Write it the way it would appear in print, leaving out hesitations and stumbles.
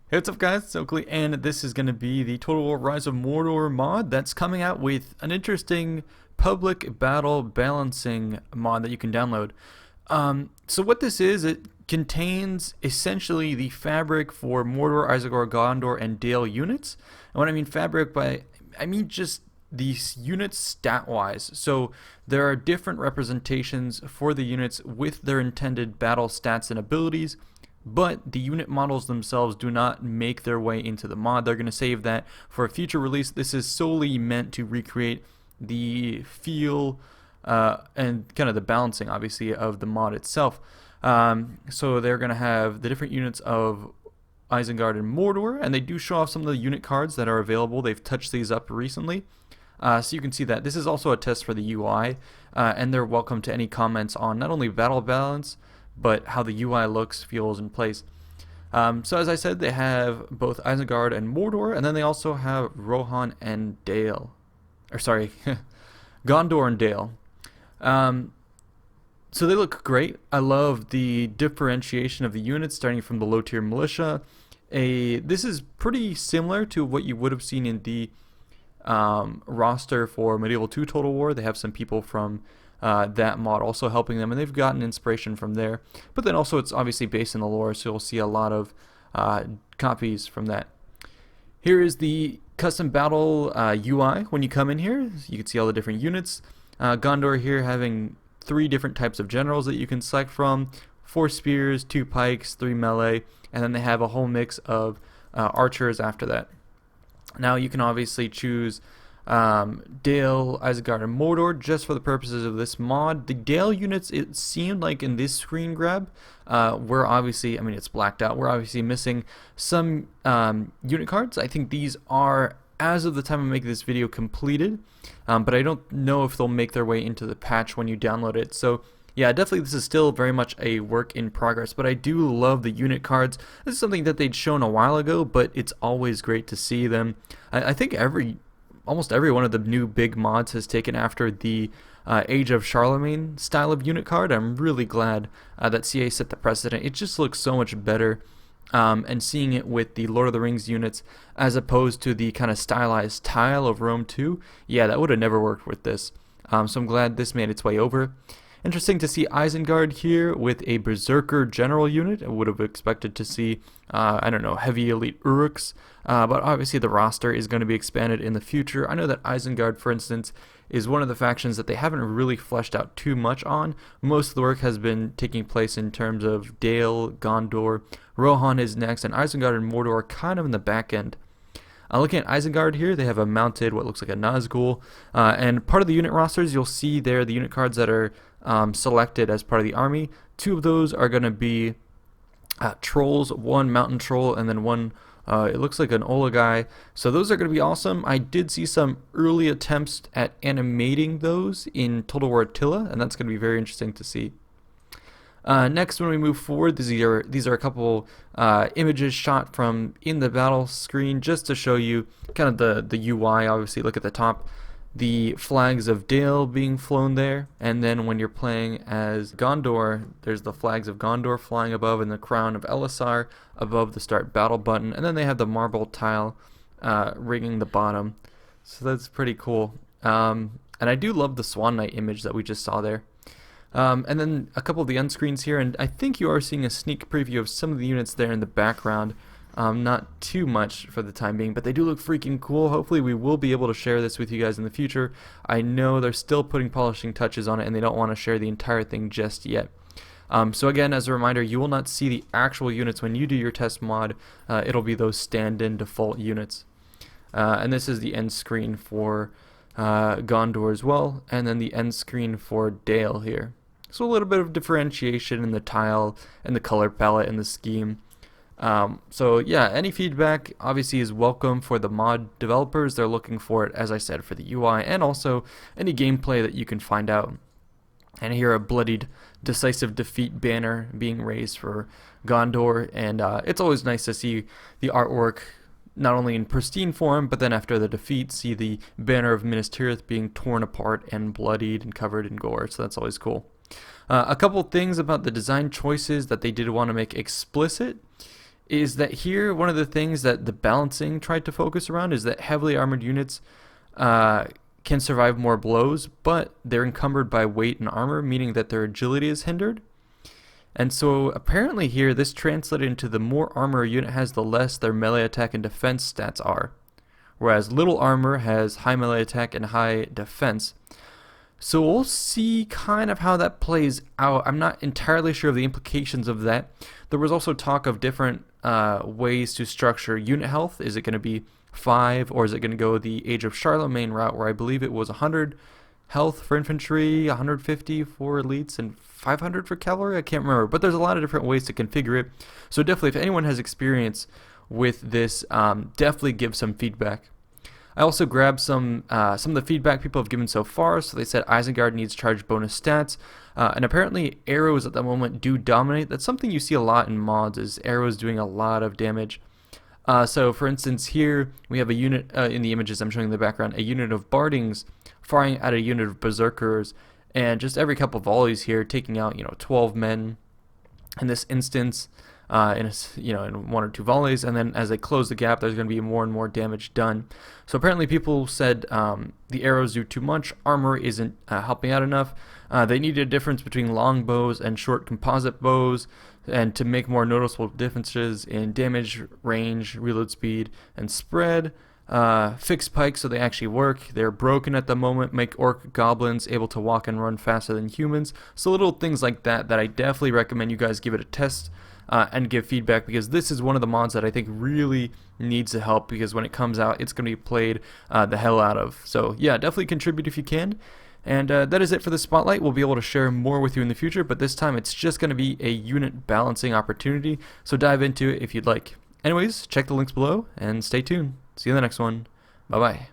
Hey, what's up guys, it's Oakley, and this is going to be the Total War Rise of Mordor mod that's coming out with an interesting public battle balancing mod that you can download. So what this is, it contains essentially the fabric for Mordor, Isengard, Gondor, and Dale units. And what I mean fabric by, I mean just these units stat-wise. So there are different representations for the units with their intended battle stats and abilities, but the unit models themselves do not make their way into the mod. They're going to save that for a future release. This is solely meant to recreate the feel and kind of the balancing, obviously, of the mod itself. So they're going to have the different units of Isengard and Mordor, and they do show off some of the unit cards that are available. They've touched these up recently. So you can see that this is also a test for the UI, and they're welcome to any comments on not only battle balance, but how the UI looks, feels, and plays. So as I said, they have both Isengard and Mordor, and then they also have Rohan and Dale. Or sorry, Gondor and Dale. So they look great. I love the differentiation of the units, starting from the low-tier militia. This is pretty similar to what you would have seen in the roster for Medieval 2 Total War. They have some people from that mod also helping them, and they've gotten inspiration from there. But then also it's obviously based in the lore, so you'll see a lot of copies from that. Here is the custom battle UI when you come in here. You can see all the different units. Gondor here having 3 different types of generals that you can select from: 4 spears, 2 pikes, 3 melee, and then they have a whole mix of archers after that. Now you can obviously choose Dale, Isengard, and Mordor just for the purposes of this mod. The Dale units, it seemed like in this screen grab, we're obviously, I mean it's blacked out, we're obviously missing some unit cards. I think these are, as of the time of making this video, completed, but I don't know if they'll make their way into the patch when you download it. So yeah, definitely this is still very much a work in progress, but I do love the unit cards. This is something that they'd shown a while ago, but it's always great to see them. I think almost every one of the new big mods has taken after the Age of Charlemagne style of unit card. I'm really glad that CA set the precedent. It just looks so much better, and seeing it with the Lord of the Rings units as opposed to the kind of stylized tile of Rome 2, yeah, that would have never worked with this. So I'm glad this made its way over. Interesting to see Isengard here with a Berserker general unit. I would have expected to see, I don't know, heavy elite Uruks, but obviously the roster is going to be expanded in the future. I know that Isengard, for instance, is one of the factions that they haven't really fleshed out too much on. Most of the work has been taking place in terms of Dale, Gondor, Rohan is next, and Isengard and Mordor are kind of in the back end. Looking at Isengard here, they have a mounted, what looks like a Nazgul, and part of the unit rosters, you'll see there the unit cards that are selected as part of the army. 2 of those are going to be trolls, 1 mountain troll, and then 1, it looks like an Olagai. So those are going to be awesome. I did see some early attempts at animating those in Total War Attila, and that's going to be very interesting to see. Next, when we move forward, these are a couple images shot from in the battle screen just to show you kind of the UI. Obviously, look at the top, the flags of Dale being flown there, and then when you're playing as Gondor, there's the flags of Gondor flying above and the crown of Elisar above the start battle button, and then they have the marble tile ringing the bottom. So that's pretty cool. And I do love the Swan Knight image that we just saw there. And then a couple of the end screens here, and I think you are seeing a sneak preview of some of the units there in the background. Not too much for the time being, but they do look freaking cool. Hopefully we will be able to share this with you guys in the future. I know they're still putting polishing touches on it, and they don't want to share the entire thing just yet. So again, as a reminder, you will not see the actual units when you do your test mod. It'll be those stand-in default units. And this is the end screen for Gondor as well, and then the end screen for Dale here. So a little bit of differentiation in the tile and the color palette and the scheme. So yeah, any feedback obviously is welcome for the mod developers. They're looking for it, as I said, for the UI and also any gameplay that you can find out. And here a bloodied decisive defeat banner being raised for Gondor, and it's always nice to see the artwork not only in pristine form, but then after the defeat, see the banner of Minas Tirith being torn apart and bloodied and covered in gore, so that's always cool. A couple things about the design choices that they did want to make explicit is that here one of the things that the balancing tried to focus around is that heavily armored units uh, can survive more blows, but they're encumbered by weight and armor, meaning that their agility is hindered. And so apparently here, this translated into the more armor a unit has, the less their melee attack and defense stats are. Whereas little armor has high melee attack and high defense. So we'll see kind of how that plays out. I'm not entirely sure of the implications of that. There was also talk of different ways to structure unit health. Is it going to be 5, or is it going to go the Age of Charlemagne route, where I believe it was 100 health for infantry, 150 for elites, and 500 for cavalry? I can't remember, but there's a lot of different ways to configure it. So definitely, if anyone has experience with this, definitely give some feedback. I also grabbed some of the feedback people have given so far. So they said Isengard needs charge bonus stats, and apparently arrows at the moment do dominate. That's something you see a lot in mods, is arrows doing a lot of damage. So for instance, here we have a unit in the images I'm showing in the background, a unit of Bardings firing at a unit of Berserkers, and just every couple volleys here taking out 12 men in this instance. In 1 or 2 volleys, and then as they close the gap, there's going to be more and more damage done. So apparently people said the arrows do too much, armor isn't helping out enough. They needed a difference between long bows and short composite bows, and to make more noticeable differences in damage, range, reload speed, and spread. Fixed pikes so they actually work. They're broken at the moment, make orc goblins able to walk and run faster than humans. So little things like that I definitely recommend you guys give it a test. And give feedback, because this is one of the mods that I think really needs to help, because when it comes out, it's going to be played the hell out of. So yeah, definitely contribute if you can. And that is it for the spotlight. We'll be able to share more with you in the future, but this time it's just going to be a unit balancing opportunity. So dive into it if you'd like. Anyways, check the links below and stay tuned. See you in the next one. Bye bye.